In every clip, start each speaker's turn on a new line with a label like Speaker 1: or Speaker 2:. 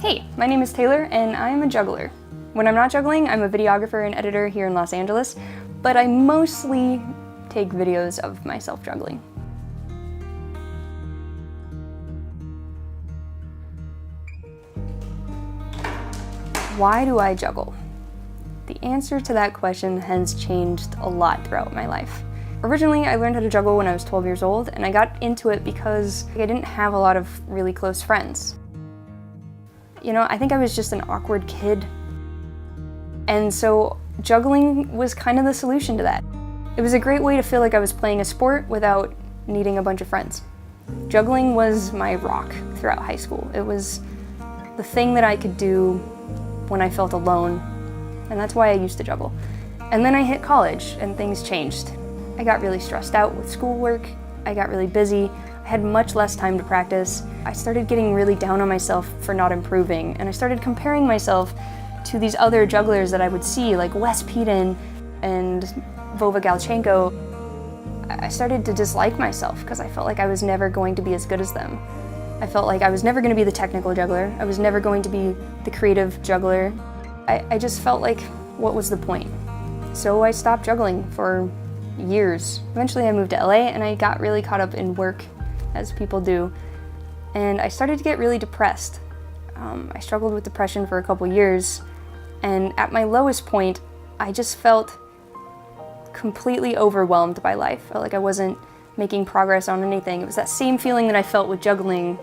Speaker 1: Hey, my name is Taylor and I'm a juggler. When I'm not juggling, I'm a videographer and editor here in Los Angeles, but I mostly take videos of myself juggling. Why do I juggle? The answer to that question has changed a lot throughout my life. Originally, I learned how to juggle when I was 12 years old, and I got into it because I didn't have a lot of really close friends. You know, I think I was just an awkward kid. And so juggling was kind of the solution to that. It was a great way to feel like I was playing a sport without needing a bunch of friends. Juggling was my rock throughout high school. It was the thing that I could do when I felt alone, and that's why I used to juggle. And then I hit college and things changed. I got really stressed out with schoolwork, I got really busy, I had much less time to practice. I started getting really down on myself for not improving, and I started comparing myself to these other jugglers that I would see, like Wes Peden and Vova Galchenko. I started to dislike myself because I felt like I was never going to be as good as them. I felt like I was never going to be the technical juggler. I was never going to be the creative juggler. I just felt like, what was the point? So I stopped juggling for years. Eventually I moved to LA and I got really caught up in work, as people do, and I started to get really depressed. I struggled with depression for a couple years, and at my lowest point, I just felt completely overwhelmed by life. I felt like I wasn't making progress on anything. It was that same feeling that I felt with juggling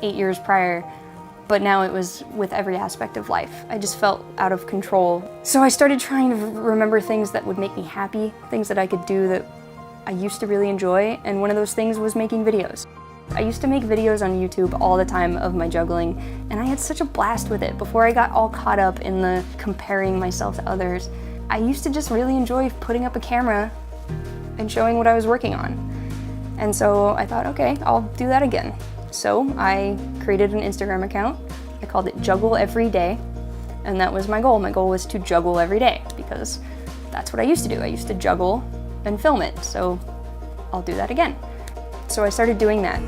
Speaker 1: 8 years prior, but now it was with every aspect of life. I just felt out of control. So I started trying to remember things that would make me happy, things that I could do that I used to really enjoy, and one of those things was making videos. I used to make videos on YouTube all the time of my juggling, and I had such a blast with it before I got all caught up in the comparing myself to others. I used to just really enjoy putting up a camera and showing what I was working on. And so I thought, okay, I'll do that again. So I created an Instagram account. I called it Juggle Every Day, and that was my goal. My goal was to juggle every day because that's what I used to do. I used to juggle and film it, so I'll do that again. So I started doing that,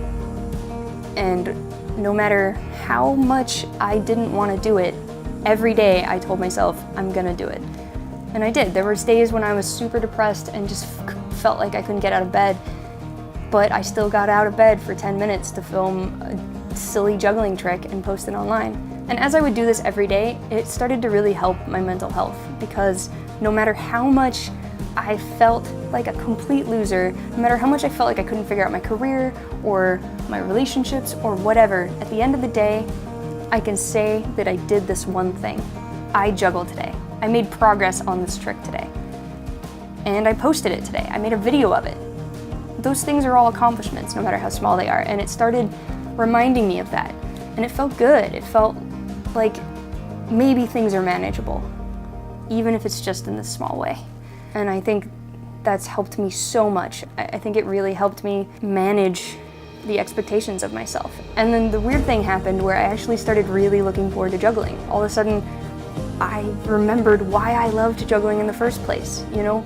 Speaker 1: and no matter how much I didn't want to do it, every day I told myself I'm gonna do it. And I did. There was days when I was super depressed and just felt like I couldn't get out of bed, but I still got out of bed for 10 minutes to film a silly juggling trick and post it online. And as I would do this every day, it started to really help my mental health, because no matter how much I felt like a complete loser, no matter how much I felt like I couldn't figure out my career or my relationships or whatever, at the end of the day, I can say that I did this one thing. I juggled today. I made progress on this trick today. And I posted it today. I made a video of it. Those things are all accomplishments, no matter how small they are, and it started reminding me of that. And it felt good. It felt like maybe things are manageable, even if it's just in this small way. And I think that's helped me so much. I think it really helped me manage the expectations of myself. And then the weird thing happened where I actually started really looking forward to juggling. All of a sudden, I remembered why I loved juggling in the first place, you know?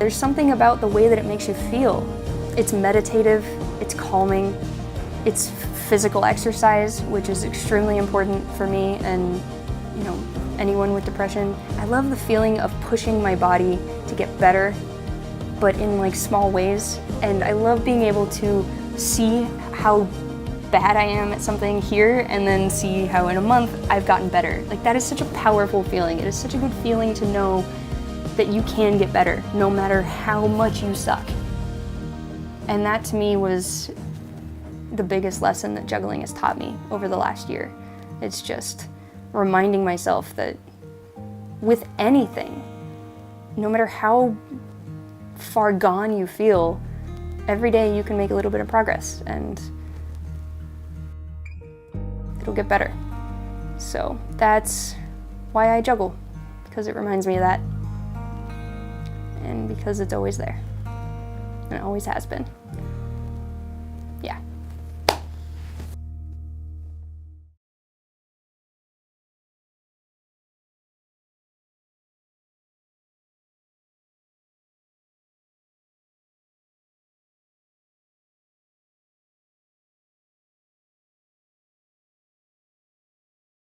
Speaker 1: There's something about the way that it makes you feel. It's meditative, it's calming, it's physical exercise, which is extremely important for me and, you know, anyone with depression. I love the feeling of pushing my body to get better, but in like small ways. And I love being able to see how bad I am at something here and then see how in a month I've gotten better. Like, that is such a powerful feeling. It is such a good feeling to know that you can get better no matter how much you suck. And that to me was the biggest lesson that juggling has taught me over the last year. It's just reminding myself that with anything, no matter how far gone you feel, every day you can make a little bit of progress and it'll get better. So that's why I juggle, because it reminds me of that, and because it's always there, and it always has been.